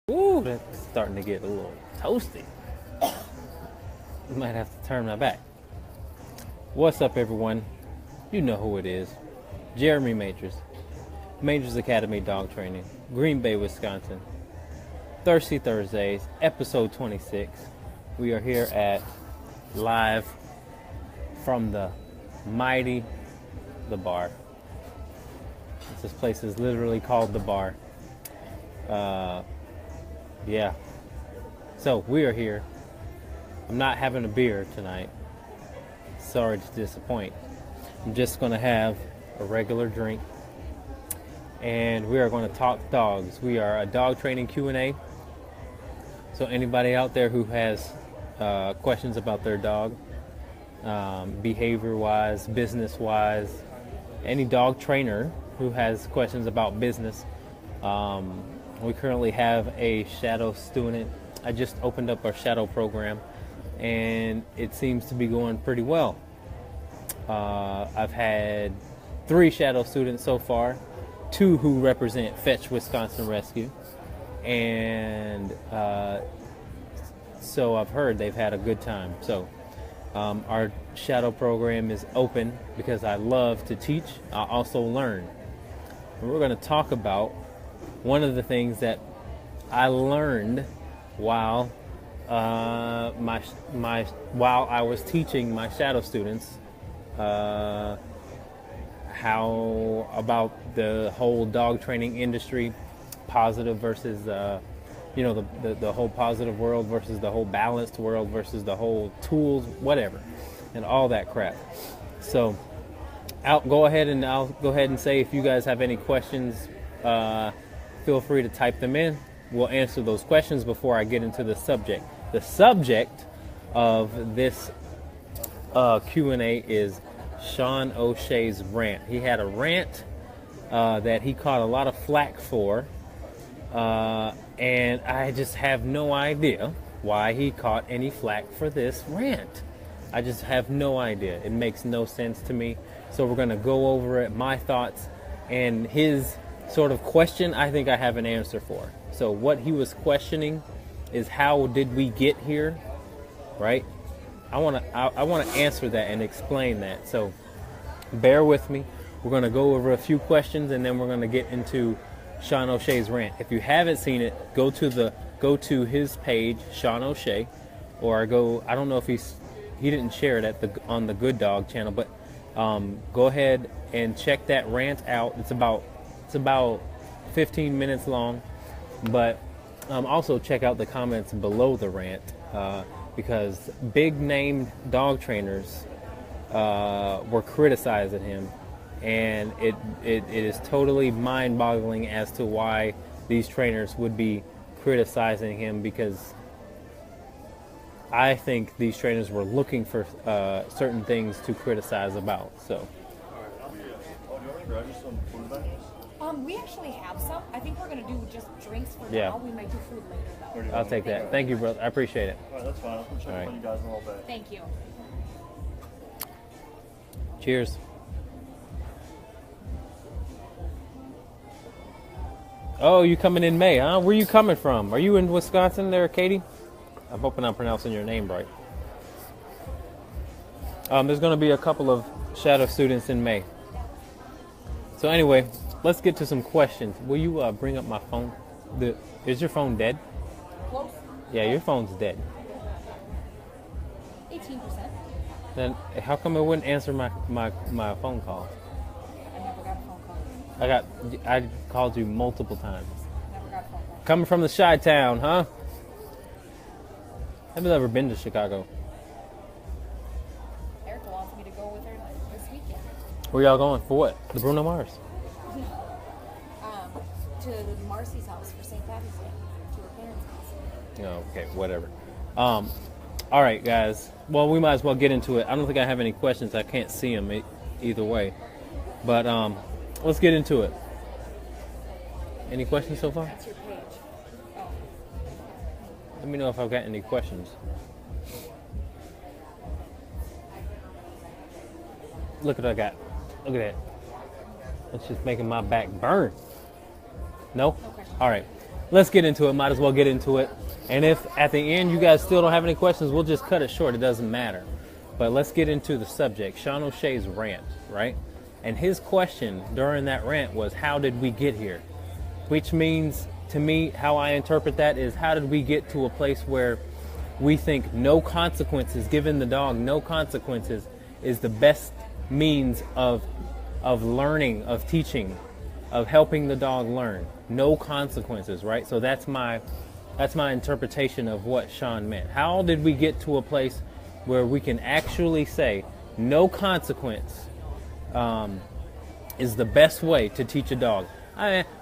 Ooh, that's starting to get a little toasty. Might have to turn my back. What's up, everyone? You know who it is. Jeremy Majors. Majors Academy Dog Training. Green Bay, Wisconsin. Thirsty Thursdays, episode 26. We are here at live from the mighty The Bar. This place is literally called The Bar. Yeah. So we are here. I'm not having a beer tonight. Sorry to disappoint. I'm just going to have a regular drink. And we are going to talk dogs. We are a dog training Q&A. So anybody out there who has questions about their dog, behavior-wise, business-wise, any dog trainer who has questions about business, we currently have a shadow student. I just opened up our shadow program, and it seems to be going pretty well. I've had 3 shadow students so far, 2 who represent Fetch Wisconsin Rescue, and so I've heard they've had a good time. So our shadow program is open because I love to teach. I also learn. And we're going to talk about one of the things that I learned while while I was teaching my shadow students, how about the whole dog training industry, positive versus the whole positive world versus the whole balanced world versus the whole tools, whatever, and all that crap. So I'll go ahead and say, if you guys have any questions, feel free to type them in. We'll answer those questions before I get into the subject. The subject of this Q&A is Sean O'Shea's rant. He had a rant that he caught a lot of flack for, and I just have no idea why he caught any flack for this rant. I just have no idea. It makes no sense to me. So we're going to go over it, my thoughts, and his sort of question I think I have an answer for. So what he was questioning is, how did we get here, right? I want to answer that and explain that. So bear with me. We're going to go over a few questions, and then we're going to get into Sean O'Shea's rant. If you haven't seen it, go to his page, Sean O'Shea, or I don't know if he didn't share it on the Good Dog channel, but go ahead and check that rant out. It's about 15 minutes long, but also check out the comments below the rant, because big name dog trainers were criticizing him, and it is totally mind-boggling as to why these trainers would be criticizing him, because I think these trainers were looking for certain things to criticize about. So we actually have some. I think we're going to do just drinks for yeah. now. We might do food later, though. I'll take that. Thank you, brother. I appreciate it. All right, that's fine. I'll check on you guys in a little bit. Thank you. Cheers. Oh, you coming in May, huh? Where you coming from? Are you in Wisconsin there, Katie? I'm hoping I'm pronouncing your name right. There's going to be a couple of shadow students in May. So anyway, let's get to some questions. Will you bring up my phone? Is your phone dead? Close. Yeah, your phone's dead. 18%. Then how come it wouldn't answer my phone call? I never got a phone call. I called you multiple times. Never got a phone call. Coming from the Chi-Town, huh? Have you ever been to Chicago? Erica wants me to go with her this weekend. Where y'all going? For what? The Bruno Mars? To Marcy's house for St. Patty's Day. To her parents' house. Oh, okay, whatever. All right, guys. Well, we might as well get into it. I don't think I have any questions. I can't see them either way. But let's get into it. Any questions so far? That's your page. Oh. Let me know if I've got any questions. Look what I got. Look at that. It's just making my back burn. No? No question. All right. let's get into it. Might as well get into it. And if at the end you guys still don't have any questions, we'll just cut it short. It doesn't matter. But let's get into the subject. Sean O'Shea's rant, right? And his question during that rant was, how did we get here? Which means, to me, how I interpret that is, how did we get to a place where we think no consequences, giving the dog no consequences, is the best means of learning, of teaching, of helping the dog learn. No consequences, right? So that's my interpretation of what Sean meant. How did we get to a place where we can actually say no consequence is the best way to teach a dog?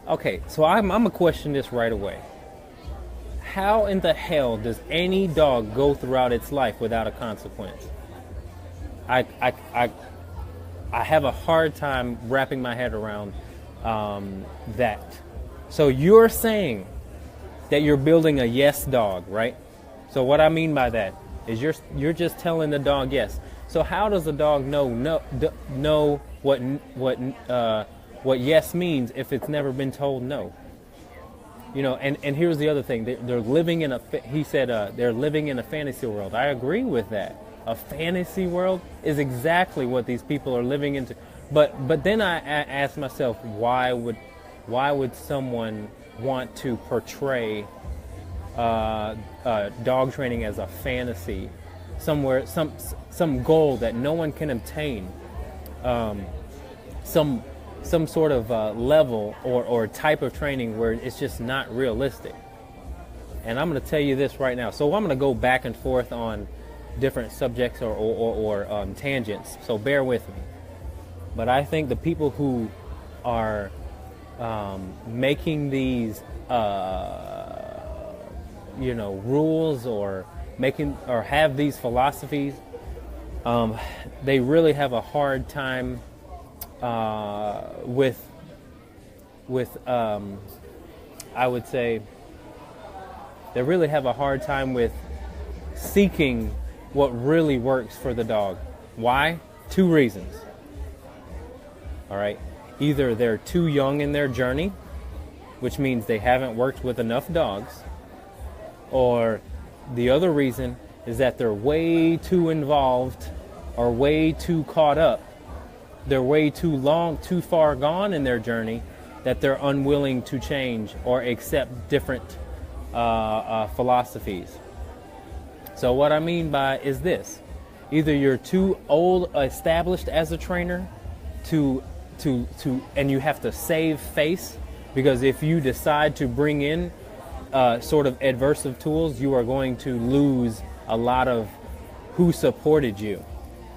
Okay, so I'm gonna question this right away. How in the hell does any dog go throughout its life without a consequence? I have a hard time wrapping my head around that. So you're saying that you're building a yes dog, right? So what I mean by that is you're just telling the dog yes. So how does the dog know what yes means if it's never been told no? You know, and here's the other thing. They're living in he said they're living in a fantasy world. I agree with that. A fantasy world is exactly what these people are living into. But then I ask myself, why would someone want to portray dog training as a fantasy, somewhere, some goal that no one can obtain, some sort of level or type of training where it's just not realistic? And I'm going to tell you this right now. So I'm going to go back and forth on different subjects or tangents, so bear with me. But I think the people who are making these rules or have these philosophies, they really have a hard time with I would say they really have a hard time with seeking what really works for the dog. Why? Two reasons. All right. Either they're too young in their journey, which means they haven't worked with enough dogs, or the other reason is that they're way too involved or way too caught up. They're way too far gone in their journey that they're unwilling to change or accept different philosophies. So what I mean by is this: either you're too old, established as a trainer and you have to save face, because if you decide to bring in sort of adversive tools, you are going to lose a lot of who supported you.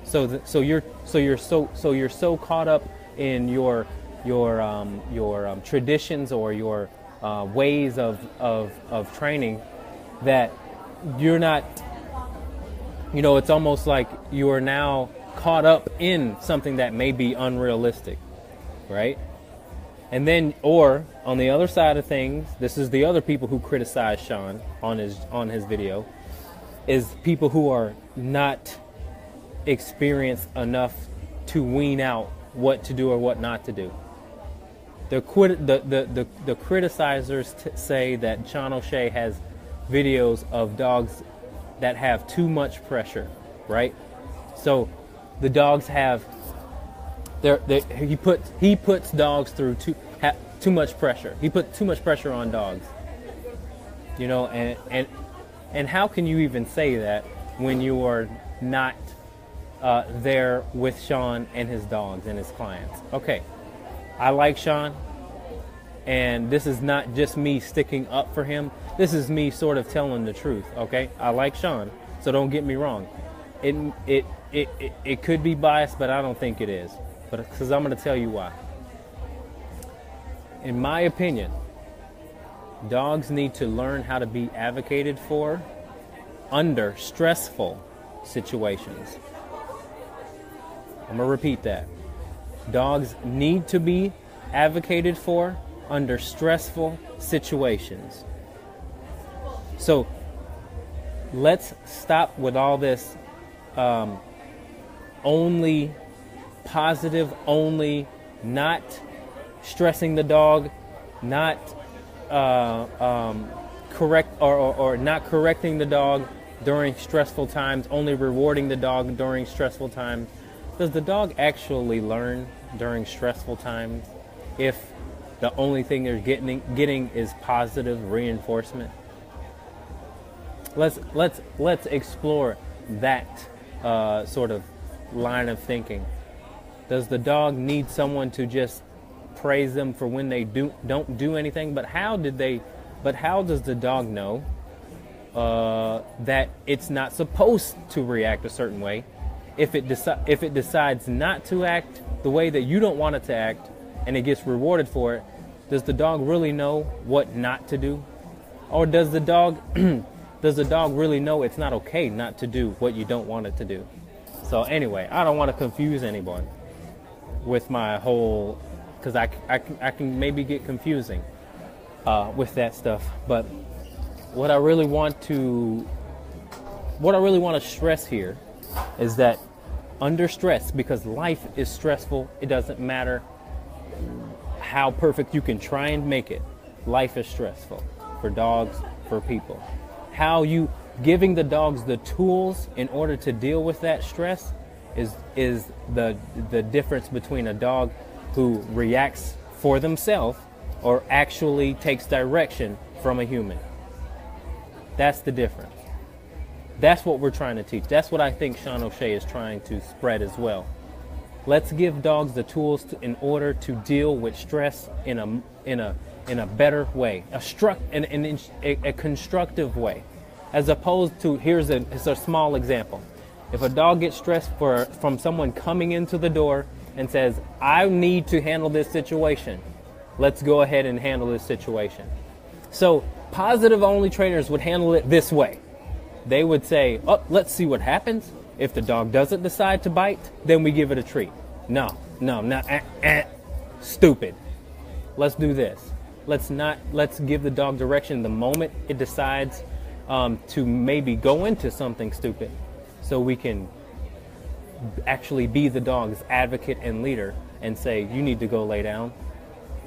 So you're so caught up in your traditions or your ways of training that you're not. You know, it's almost like you are now caught up in something that may be unrealistic, right? And then, or on the other side of things, this is the other people who criticize Sean on his video, is people who are not experienced enough to wean out what to do or what not to do. The criticizers say that Sean O'Shea has videos of dogs that have too much pressure, right? So the dogs have he puts dogs through too much pressure. He put too much pressure on dogs. You know, and how can you even say that when you are not there with Sean and his dogs and his clients? Okay, I like Sean, and this is not just me sticking up for him. This is me sort of telling the truth. Okay, I like Sean, so don't get me wrong. It could be biased, but I don't think it is. But because I'm going to tell you why. In my opinion, dogs need to learn how to be advocated for under stressful situations. I'm going to repeat that. Dogs need to be advocated for under stressful situations. So let's stop with all this only positive, only not stressing the dog, not correct or not correcting the dog during stressful times, only rewarding the dog during stressful times. Does the dog actually learn during stressful times if the only thing they're getting is positive reinforcement? Let's explore that sort of line of thinking. Does the dog need someone to just praise them for when they don't do anything? But how does the dog know that it's not supposed to react a certain way? If it decides not to act the way that you don't want it to act, and it gets rewarded for it, does the dog really know what not to do? Or does the dog really know it's not okay not to do what you don't want it to do? So anyway, I don't want to confuse anyone with my whole, because I can maybe get confusing with that stuff. But what I really want to stress here is that under stress, because life is stressful, it doesn't matter how perfect you can try and make it. Life is stressful for dogs, for people. How you giving the dogs the tools in order to deal with that stress is the difference between a dog who reacts for themselves or actually takes direction from a human. That's the difference. That's what we're trying to teach. That's what I think Sean O'Shea is trying to spread as well. Let's give dogs the tools in order to deal with stress in a better way, a constructive way, as opposed to it's a small example. If a dog gets stressed from someone coming into the door and says, "I need to handle this situation," let's go ahead and handle this situation. So positive only trainers would handle it this way. They would say, "Oh, let's see what happens. If the dog doesn't decide to bite, then we give it a treat." No, stupid. Let's do this. Let's give the dog direction the moment it decides to maybe go into something stupid, so we can actually be the dog's advocate and leader and say, "You need to go lay down,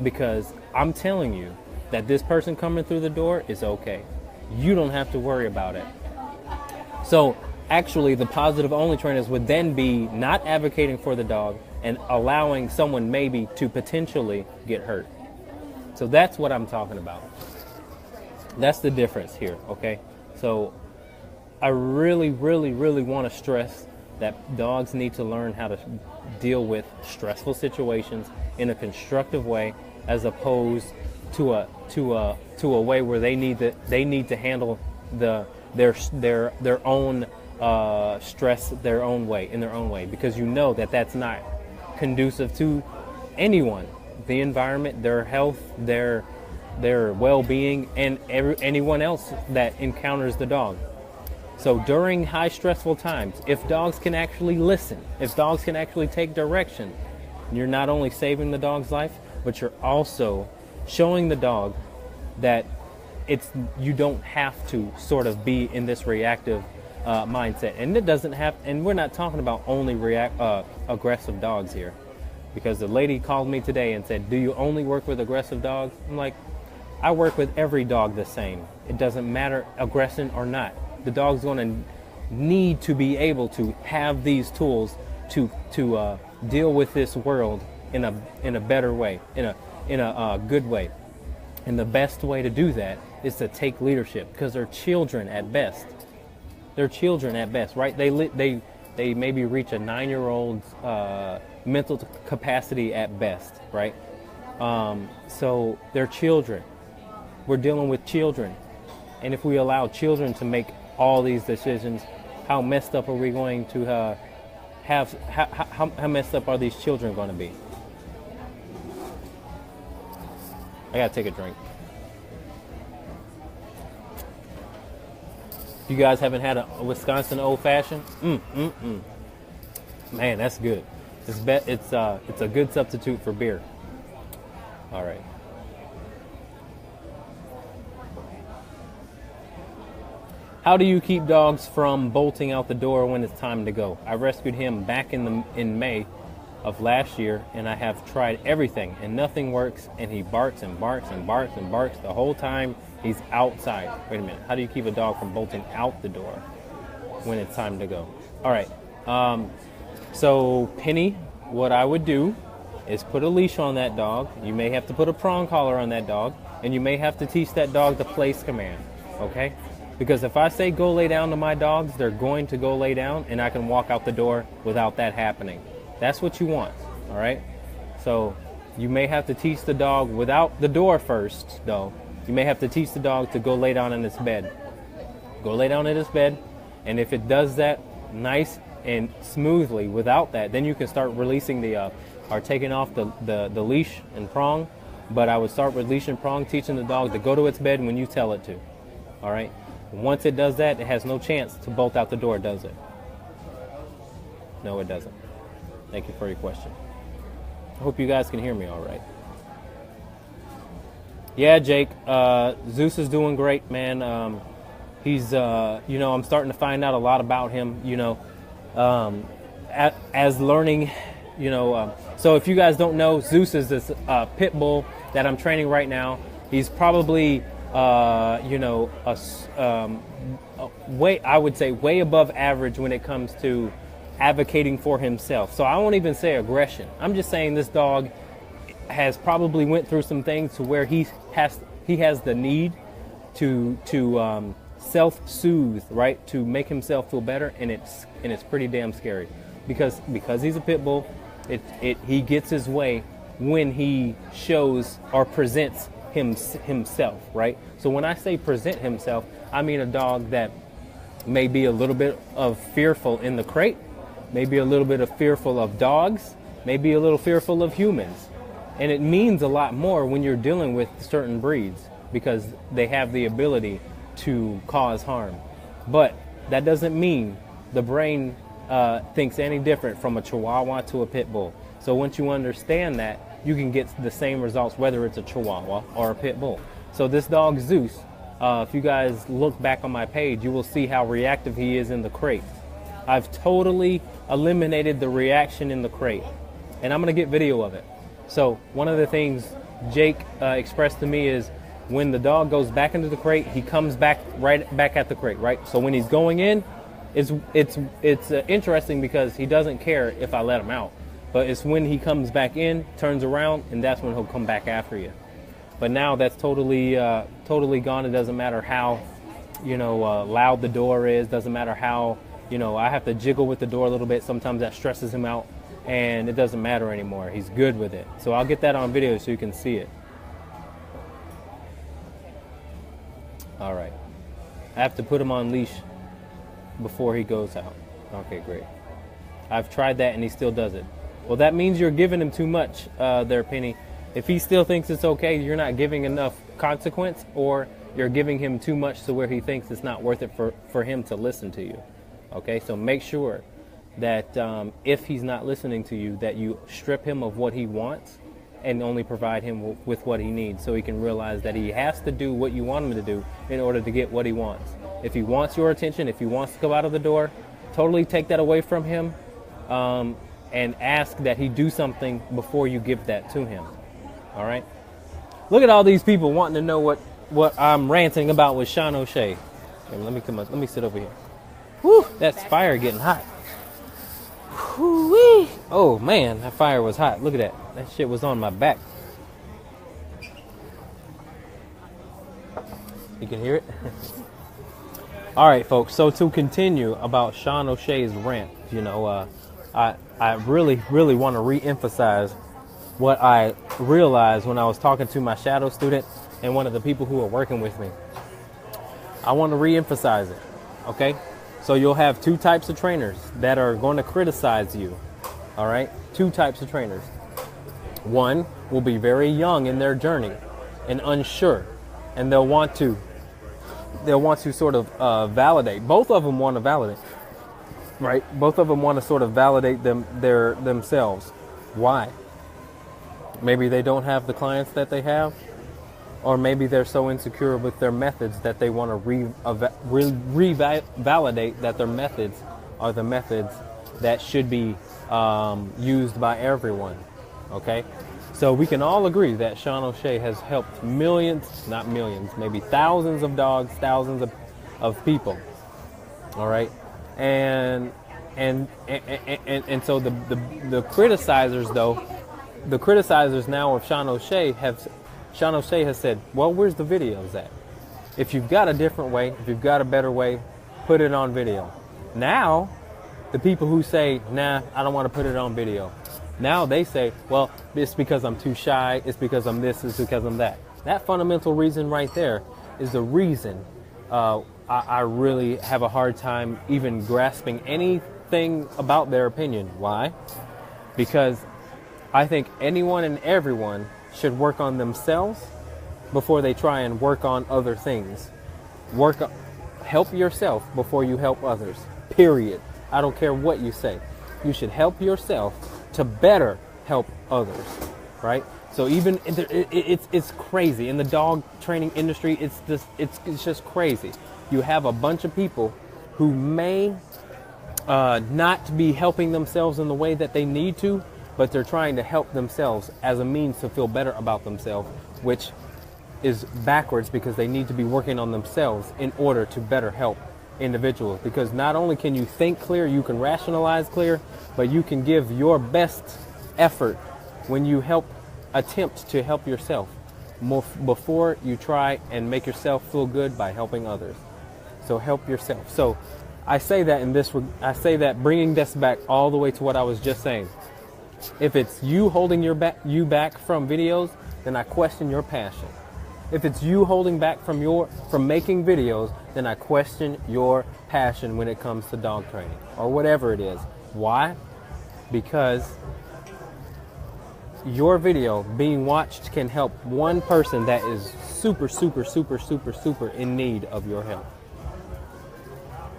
because I'm telling you that this person coming through the door is okay. You don't have to worry about it." So actually, the positive only trainers would then be not advocating for the dog and allowing someone maybe to potentially get hurt. So that's what I'm talking about. That's the difference here, okay? So I really, really, really want to stress that dogs need to learn how to deal with stressful situations in a constructive way, as opposed to a way where they need to handle their own stress in their own way, because you know that's not conducive to anyone, the environment, their health, their well-being, and anyone else that encounters the dog. So during high stressful times, if dogs can actually listen, if dogs can actually take direction, you're not only saving the dog's life, but you're also showing the dog that you don't have to sort of be in this reactive mindset. And it doesn't have, and we're not talking about only aggressive dogs here, because the lady called me today and said, "Do you only work with aggressive dogs?" I'm like, I work with every dog the same. It doesn't matter aggression or not. The dog's going to need to be able to have these tools to deal with this world in a better way, in a good way. And the best way to do that is to take leadership, because they're children at best. They're children at best, right? They maybe reach a 9-year-old's mental capacity at best, right? So they're children. We're dealing with children. And if we allow children to make all these decisions, how messed up are we going to have? How messed up are these children going to be? I gotta take a drink. You guys haven't had a Wisconsin old fashioned? Man, that's good. It's a good substitute for beer. All right. How do you keep dogs from bolting out the door when it's time to go? I rescued him back in May, of last year, and I have tried everything and nothing works, and he barks and barks and barks and barks the whole time he's outside. Wait a minute, how do you keep a dog from bolting out the door when it's time to go? All right, so Penny, what I would do is put a leash on that dog. You may have to put a prong collar on that dog, and you may have to teach that dog the place command, okay? Because if I say go lay down to my dogs, they're going to go lay down, and I can walk out the door without that happening. That's what you want, all right? So you may have to teach the dog without the door first, though. You may have to teach the dog to go lay down in its bed. Go lay down in its bed, and if it does that nice and smoothly without that, then you can start releasing or taking off the leash and prong. But I would start with leash and prong, teaching the dog to go to its bed when you tell it to, all right? Once it does that, it has no chance to bolt out the door, does it? No, it doesn't. Thank you for your question. I hope you guys can hear me all right. Yeah, Jake, Zeus is doing great, man. He's, I'm starting to find out a lot about him, as learning, so if you guys don't know, Zeus is this pit bull that I'm training right now. He's probably, I would say way above average when it comes to advocating for himself. So I won't even say aggression. I'm just saying this dog has probably went through some things to where he has the need to self-soothe, right? To make himself feel better, and it's pretty damn scary because he's a pit bull. He gets his way when he shows or presents himself, right? So when I say present himself, I mean a dog that may be a little bit of fearful in the crate, maybe a little bit of fearful of dogs, maybe a little fearful of humans. And it means a lot more when you're dealing with certain breeds because they have the ability to cause harm. But that doesn't mean the brain thinks any different from a Chihuahua to a pit bull. So once you understand that, you can get the same results whether it's a Chihuahua or a pit bull. So this dog Zeus, if you guys look back on my page, you will see how reactive he is in the crate. I've totally eliminated the reaction in the crate, and I'm going to get video of it. So one of the things Jake expressed to me is when the dog goes back into the crate, he comes back right back at the crate, right? So when he's going in, it's interesting because he doesn't care if I let him out. But it's when he comes back in, turns around, and that's when he'll come back after you. But now that's totally gone. It doesn't matter how, loud the door is. Doesn't matter how, I have to jiggle with the door a little bit. Sometimes that stresses him out, and it doesn't matter anymore. He's good with it. So I'll get that on video so you can see it. All right. I have to put him on leash before he goes out. Okay, great. I've tried that, and he still does it. Well, that means you're giving him too much there, Penny. If he still thinks it's okay, you're not giving enough consequence, or you're giving him too much to where he thinks it's not worth it for him to listen to you. Okay, so make sure that if he's not listening to you, that you strip him of what he wants and only provide him with what he needs, so he can realize that he has to do what you want him to do in order to get what he wants. If he wants your attention, if he wants to go out of the door, totally take that away from him. And ask that he do something before you give that to him. All right? Look at all these people wanting to know what I'm ranting about with Sean O'Shea. Okay, let me come up. Let me sit over here. Whew, that's fire getting hot. Whew-wee. Oh, man, that fire was hot. Look at that. That shit was on my back. You can hear it? All right, folks. So to continue about Sean O'Shea's rant, I really, really want to re-emphasize what I realized when I was talking to my shadow student and one of the people who are working with me. I want to re-emphasize it, okay? So you'll have two types of trainers that are going to criticize you, all right? Two types of trainers. One will be very young in their journey and unsure, and they'll want to sort of validate. Both of them want to validate. Right? Both of them want to sort of validate themselves. Why? Maybe they don't have the clients that they have, or maybe they're so insecure with their methods that they want to revalidate that their methods are the methods that should be used by everyone. Okay, so we can all agree that Sean O'Shea has helped millions, not millions, maybe thousands of dogs, thousands of people. All right, and so the criticizers, though, the criticizers now of Sean O'Shea has said, well, where's the videos at? If you've got a different way, if you've got a better way, put it on video. Now, the people who say, nah, I don't want to put it on video, now they say, well, it's because I'm too shy, it's because I'm this, it's because I'm that. That fundamental reason right there is the reason I really have a hard time even grasping anything about their opinion. Why? Because I think anyone and everyone should work on themselves before they try and work on other things. Help yourself before you help others. Period. I don't care what you say. You should help yourself to better help others, right? So even it's crazy in the dog training industry. It's just crazy. You have a bunch of people who may not be helping themselves in the way that they need to, but they're trying to help themselves as a means to feel better about themselves, which is backwards, because they need to be working on themselves in order to better help individuals. Because not only can you think clear, you can rationalize clear, but you can give your best effort when you attempt to help yourself before you try and make yourself feel good by helping others. So help yourself. So I say that bringing this back all the way to what I was just saying. If it's you holding you back from videos, then I question your passion. If it's you holding back from making videos, then I question your passion when it comes to dog training or whatever it is. Why? Because your video being watched can help one person that is super, super, super, super, super in need of your help.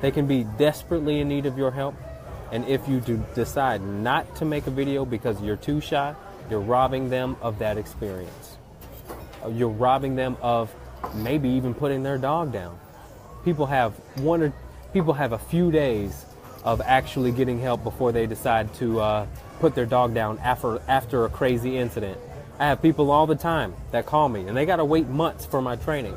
They can be desperately in need of your help. And if you decide not to make a video because you're too shy, you're robbing them of that experience. You're robbing them of maybe even putting their dog down. People have a few days of actually getting help before they decide to put their dog down after a crazy incident. I have people all the time that call me, and they got to wait months for my training.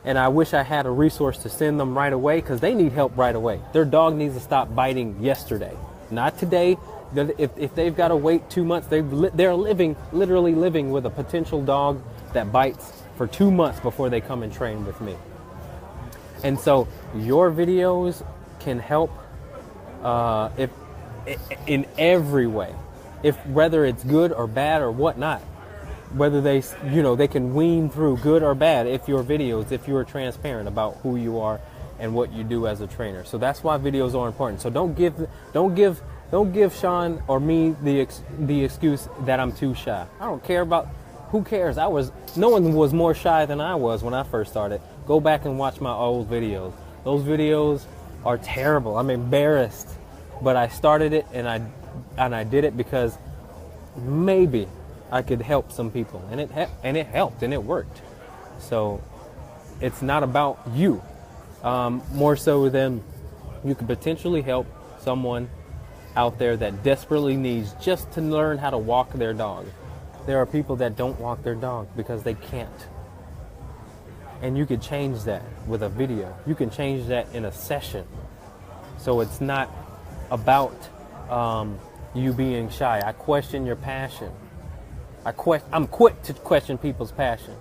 And I wish I had a resource to send them right away, because they need help right away. Their dog needs to stop biting yesterday, not today. If they've got to wait 2 months, they're literally living with a potential dog that bites for 2 months before they come and train with me. And so your videos can help in every way, whether it's good or bad or whatnot. Whether they can wean through good or bad if you're transparent about who you are and what you do as a trainer. So that's why videos are important. So don't give Sean or me the excuse that I'm too shy. I don't care about, who cares? No one was more shy than I was when I first started. Go back and watch my old videos. Those videos are terrible. I'm embarrassed, but I started it and I did it because maybe I could help some people, and it helped, and it worked. So it's not about you, more so than you could potentially help someone out there that desperately needs just to learn how to walk their dog. There are people that don't walk their dog because they can't. And you could change that with a video. You can change that in a session. So it's not about you being shy. I question your passion. I'm quick to question people's passion.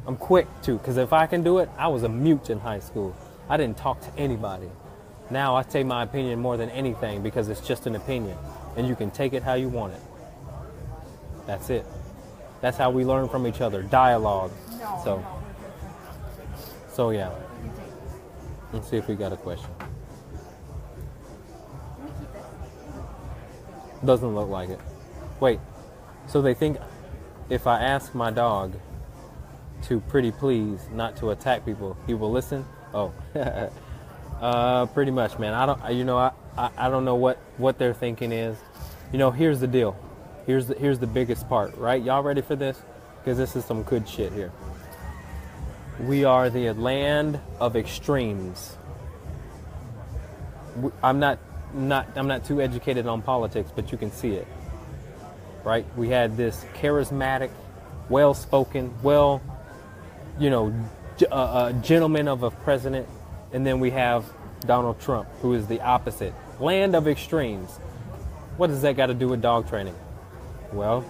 I'm quick to, because if I can do it, I was a mute in high school. I didn't talk to anybody. Now I say my opinion more than anything because it's just an opinion, and you can take it how you want it. That's it. That's how we learn from each other. Dialogue. So yeah. Let's see if we got a question. Doesn't look like it. Wait. So they think if I ask my dog to pretty please not to attack people, he will listen? Oh, pretty much, man. I don't know what their thinking is. Here's the deal. Here's the biggest part, right? Y'all ready for this? Because this is some good shit here. We are the land of extremes. I'm not I'm not too educated on politics, but you can see it, right? We had this charismatic, well-spoken, gentleman of a president, and then we have Donald Trump, who is the opposite. Land of extremes. What does that got to do with dog training? Well,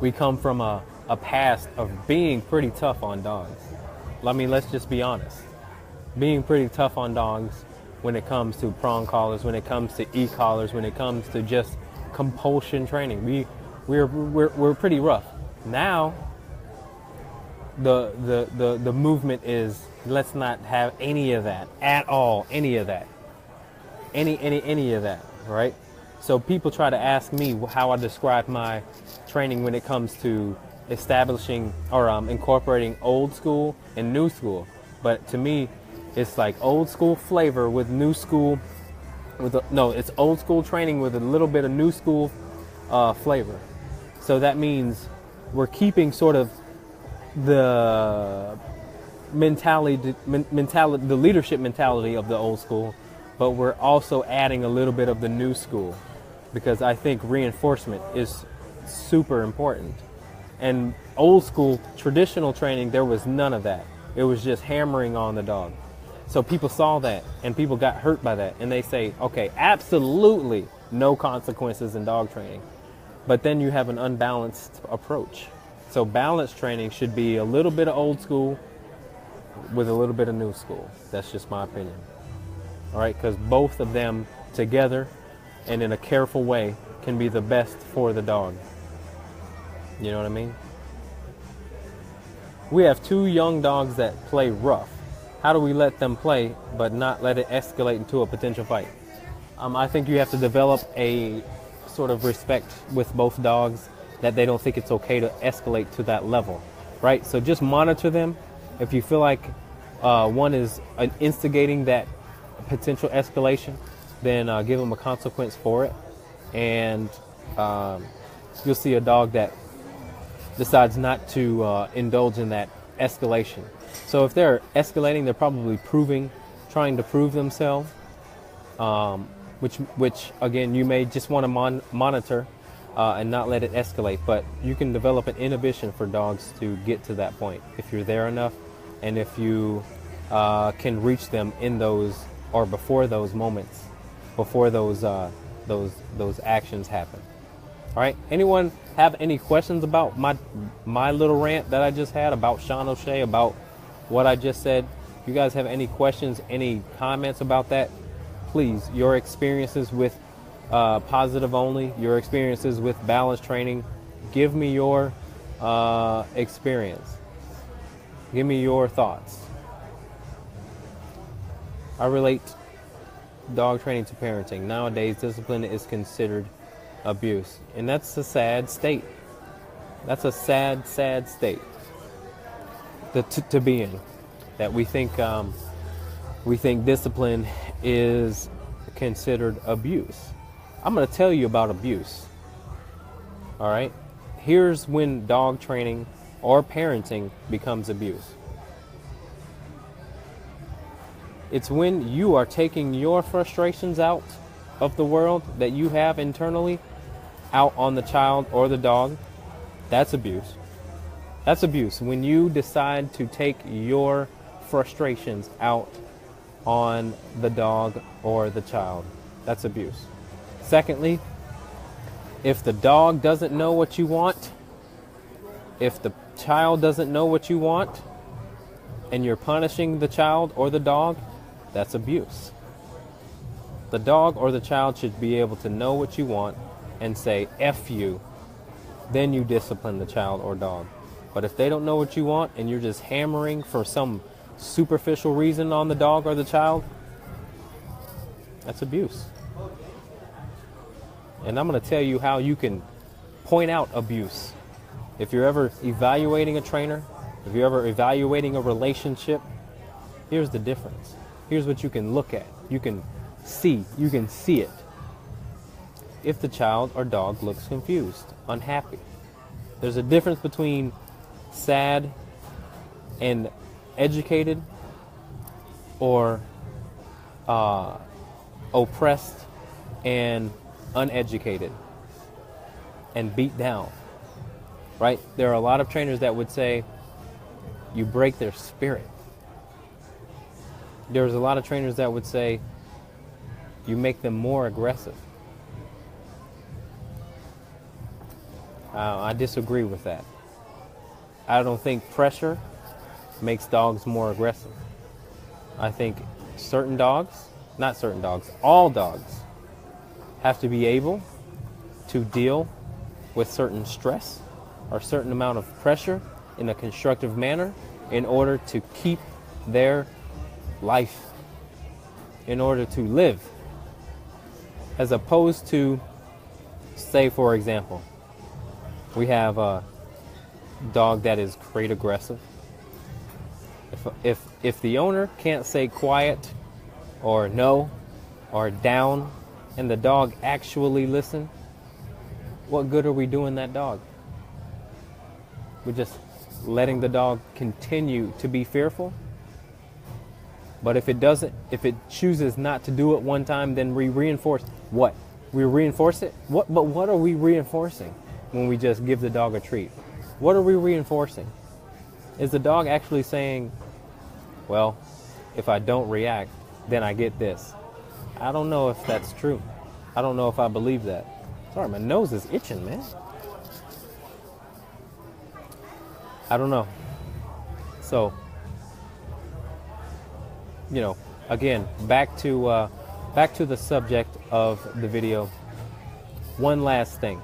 we come from a past of being pretty tough on dogs. I mean, let's just be honest. Being pretty tough on dogs when it comes to prong collars, when it comes to e-collars, when it comes to just compulsion training. We're pretty rough. Now, the movement is, let's not have any of that at all, any of that. Any of that, right? So people try to ask me how I describe my training when it comes to establishing or incorporating old school and new school. But to me, it's like old school flavor with new school. It's old school training with a little bit of new school flavor. So that means we're keeping sort of the the leadership mentality of the old school, but we're also adding a little bit of the new school, because I think reinforcement is super important. And old school traditional training, there was none of that. It was just hammering on the dog. So people saw that and people got hurt by that, and they say, okay, absolutely no consequences in dog training. But then you have an unbalanced approach. So balanced training should be a little bit of old school with a little bit of new school. That's just my opinion. All right, because both of them together and in a careful way can be the best for the dog. You know what I mean? We have 2 young dogs that play rough. How do we let them play but not let it escalate into a potential fight? I think you have to develop a sort of respect with both dogs, that they don't think it's okay to escalate to that level, right? So just monitor them. If you feel like one is instigating that potential escalation, then give them a consequence for it. And you'll see a dog that decides not to indulge in that escalation. So if they're escalating, they're probably trying to prove themselves, which again, you may just want to monitor and not let it escalate. But you can develop an inhibition for dogs to get to that point if you're there enough, and if you can reach them in those or before those moments, before those actions happen. All right. Anyone have any questions about my little rant that I just had about Sean O'Shea, about what I just said? You guys have any questions, any comments about that? Please, your experiences with positive only, your experiences with balance training, give me your experience. Give me your thoughts. I relate dog training to parenting. Nowadays, discipline is considered abuse, and that's a sad state. That's a sad state to be in. That we think discipline is considered abuse. I'm going to tell you about abuse. All right. Here's when dog training or parenting becomes abuse. It's when you are taking your frustrations out of the world that you have internally out on the child or the dog. That's abuse. That's abuse. When you decide to take your frustrations out on the dog or the child, that's abuse. Secondly, if the dog doesn't know what you want, if the child doesn't know what you want, and you're punishing the child or the dog, that's abuse. The dog or the child should be able to know what you want and say, F you. Then you discipline the child or dog. But if they don't know what you want and you're just hammering for some superficial reason on the dog or the child, that's abuse. And I'm going to tell you how you can point out abuse. If you're ever evaluating a trainer, if you're ever evaluating a relationship, here's the difference. Here's what you can look at. You can see it. If the child or dog looks confused, unhappy. There's a difference between sad and educated, or oppressed and uneducated and beat down, right? There are a lot of trainers that would say you break their spirit. There's a lot of trainers that would say you make them more aggressive. I disagree with that. I don't think pressure makes dogs more aggressive. I think certain dogs, not certain dogs, all dogs have to be able to deal with certain stress or certain amount of pressure in a constructive manner in order to keep their life, in order to live. As opposed to, say for example, we have a dog that is crate aggressive. If the owner can't say quiet or no or down and the dog actually listen, what good are we doing that dog? We're just letting the dog continue to be fearful. But if it chooses not to do it one time, then we reinforce what? We reinforce it? But what are we reinforcing when we just give the dog a treat? What are we reinforcing? Is the dog actually saying, well, if I don't react, then I get this? I don't know if that's true. I don't know if I believe that. Sorry, my nose is itching, man. I don't know. So, you know, again, back to the subject of the video. One last thing.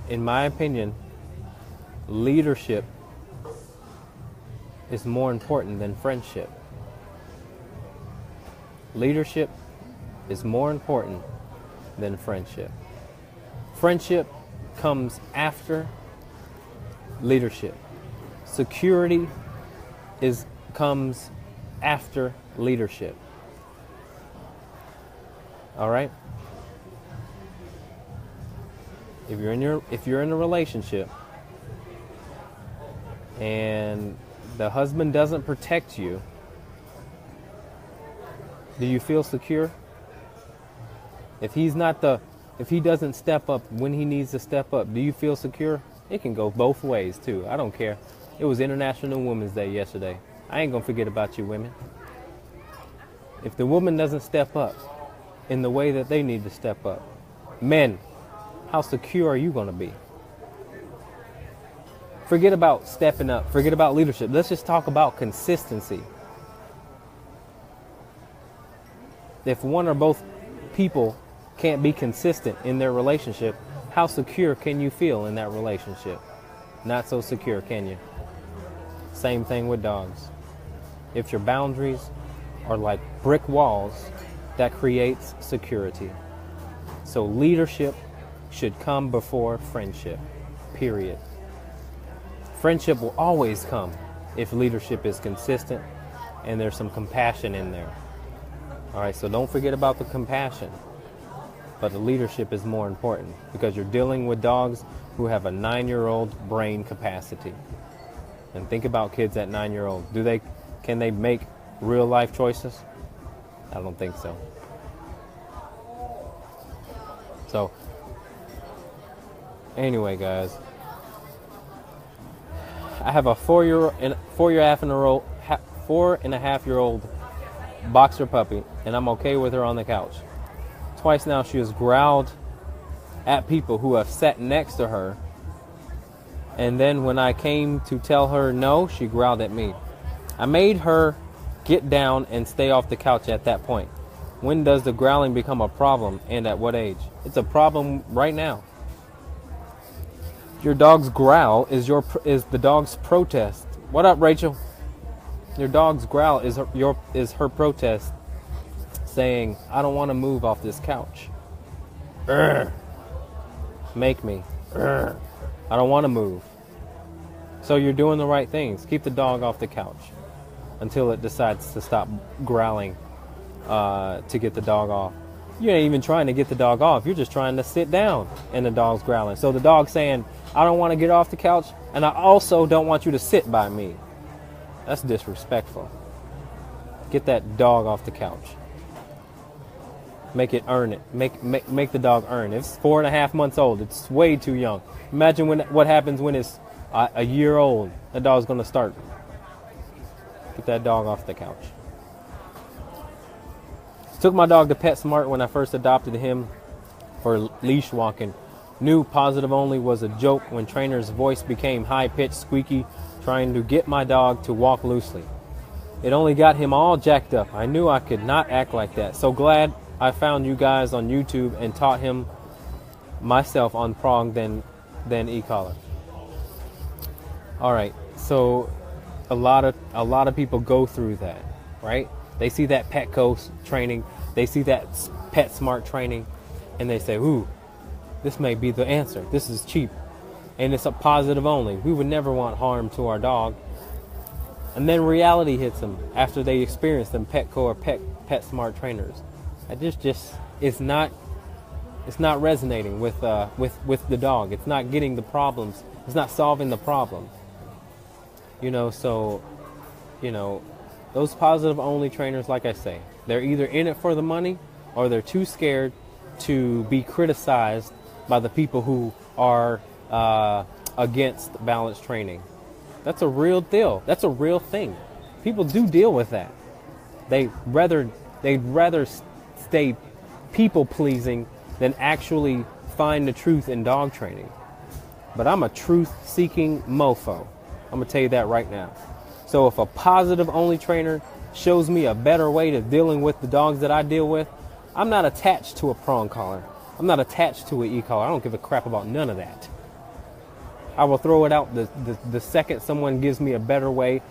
In my opinion, leadership is more important than friendship. Leadership is more important than friendship. Friendship comes after leadership. Security comes after leadership. All right? If you're in a relationship and the husband doesn't protect you, do you feel secure? If he doesn't step up when he needs to step up, do you feel secure? It can go both ways too. I don't care. It was International Women's Day yesterday. I ain't gonna forget about you women. If the woman doesn't step up in the way that they need to step up, men, how secure are you gonna be? Forget about stepping up. Forget about leadership. Let's just talk about consistency. If one or both people can't be consistent in their relationship, how secure can you feel in that relationship? Not so secure, can you? Same thing with dogs. If your boundaries are like brick walls, that creates security. So leadership should come before friendship, period. Friendship will always come if leadership is consistent and there's some compassion in there. All right, so don't forget about the compassion. But the leadership is more important because you're dealing with dogs who have a 9-year-old brain capacity. And think about kids at 9-year-old. Can they make real life choices? I don't think so. So, anyway, guys, I have a 4.5-year-old boxer puppy, and I'm okay with her on the couch. Twice now she has growled at people who have sat next to her, and then when I came to tell her no, she growled at me. I made her get down and stay off the couch at that point. When does the growling become a problem, and at what age? It's a problem right now. Your dog's growl is the dog's protest. What up, Rachel? Your dog's growl is her protest, saying, I don't want to move off this couch. Urgh. Make me. Urgh. I don't want to move. So you're doing the right things. Keep the dog off the couch until it decides to stop growling to get the dog off. You ain't even trying to get the dog off. You're just trying to sit down and the dog's growling. So the dog's saying, I don't want to get off the couch, and I also don't want you to sit by me. That's disrespectful. Get that dog off the couch. Make it earn it. Make the dog earn. If it's 4.5 months old, it's way too young. Imagine what happens when it's a year old. The dog's going to start. Get that dog off the couch. Took my dog to PetSmart when I first adopted him for leash walking. Knew positive only was a joke when trainer's voice became high-pitched, squeaky, trying to get my dog to walk loosely. It only got him all jacked up. I knew I could not act like that. So glad I found you guys on YouTube and taught him myself on prong then e-collar. All right, so a lot of people go through that, right? They see that Petco training, they see that PetSmart training, and they say, ooh, this may be the answer. This is cheap, and it's a positive only. We would never want harm to our dog. And then reality hits them after they experience them Petco or PetSmart trainers. It's not resonating with the dog. It's not getting the problems. It's not solving the problem. So those positive only trainers, like I say, they're either in it for the money or they're too scared to be criticized by the people who are against balanced training. That's a real deal. That's a real thing. People do deal with that. They'd rather stay people pleasing than actually find the truth in dog training. But I'm a truth seeking mofo. I'm gonna tell you that right now. So if a positive only trainer shows me a better way to dealing with the dogs that I deal with, I'm not attached to a prong collar. I'm not attached to an e-collar. I don't give a crap about none of that. I will throw it out the second someone gives me a better way,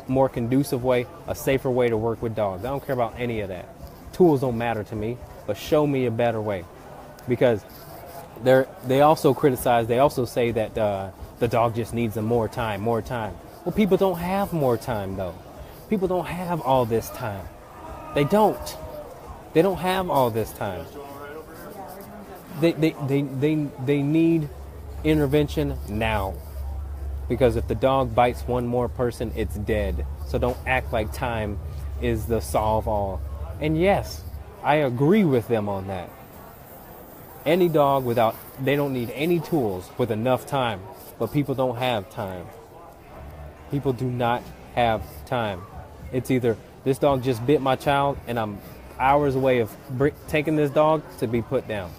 more conducive way, a safer way to work with dogs. I don't care about any of that. Tools don't matter to me, but show me a better way. Because they also criticize, they also say that the dog just needs more time. Well, people don't have more time, though. People don't have all this time. They don't have all this time. They need intervention now, because if the dog bites one more person, it's dead. So don't act like time is the solve all. And yes, I agree with them on that. Any dog they don't need any tools with enough time, but people don't have time. People do not have time. It's either this dog just bit my child and I'm hours away of taking this dog to be put down.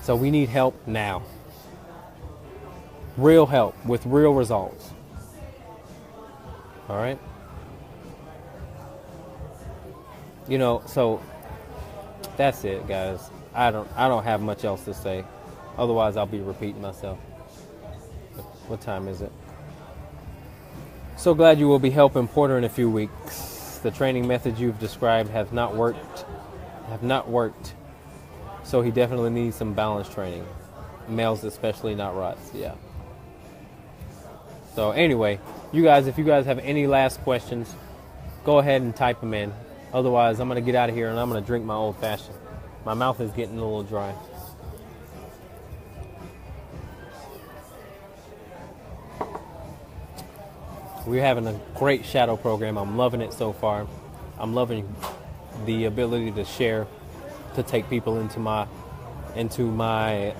So we need help now. Real help with real results. All right? So that's it, guys. I don't have much else to say. Otherwise, I'll be repeating myself. What time is it? So glad you will be helping Porter in a few weeks. The training methods you've described have not worked. So he definitely needs some balance training. Males especially, not rots. Yeah. So anyway, if you guys have any last questions, go ahead and type them in. Otherwise, I'm going to get out of here and I'm going to drink my old fashioned. My mouth is getting a little dry. We're having a great shadow program. I'm loving it so far. I'm loving the ability to share, to take people into my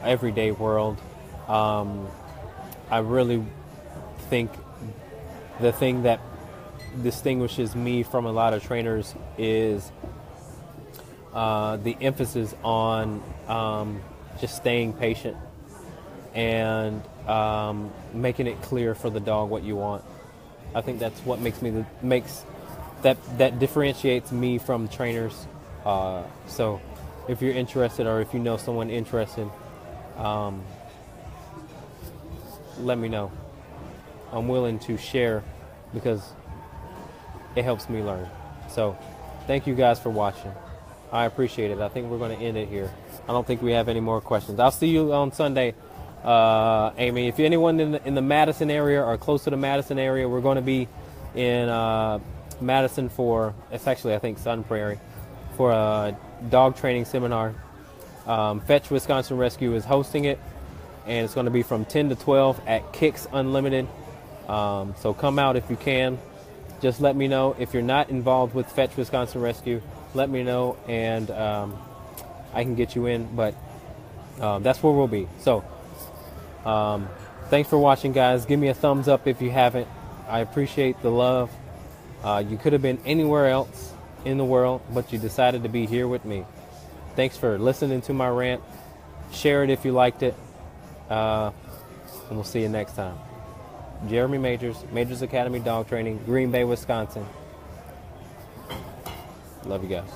everyday world. I really think the thing that distinguishes me from a lot of trainers is the emphasis on just staying patient and making it clear for the dog what you want. I think that's what that differentiates me from trainers. So if you're interested, or if you know someone interested, let me know. I'm willing to share because it helps me learn. So thank you guys for watching. I appreciate it. I think we're going to end it here. I don't think we have any more questions. I'll see you on Sunday, Amy. If anyone in the Madison area or close to the Madison area, we're going to be in Madison it's actually, I think, Sun Prairie, for a dog training seminar. Fetch Wisconsin Rescue is hosting it, and it's going to be from 10 to 12 at Kicks Unlimited. So come out if you can. just let me know. If you're not involved with Fetch Wisconsin Rescue, let me know, and I can get you in. But that's where we'll be. So thanks for watching, guys. Give me a thumbs up if you haven't. I appreciate the love. You could have been anywhere else in the world, but you decided to be here with me. Thanks for listening to my rant. Share it if you liked it. And we'll see you next time. Jeremy Majors, Majors Academy Dog Training, Green Bay, Wisconsin. Love you guys.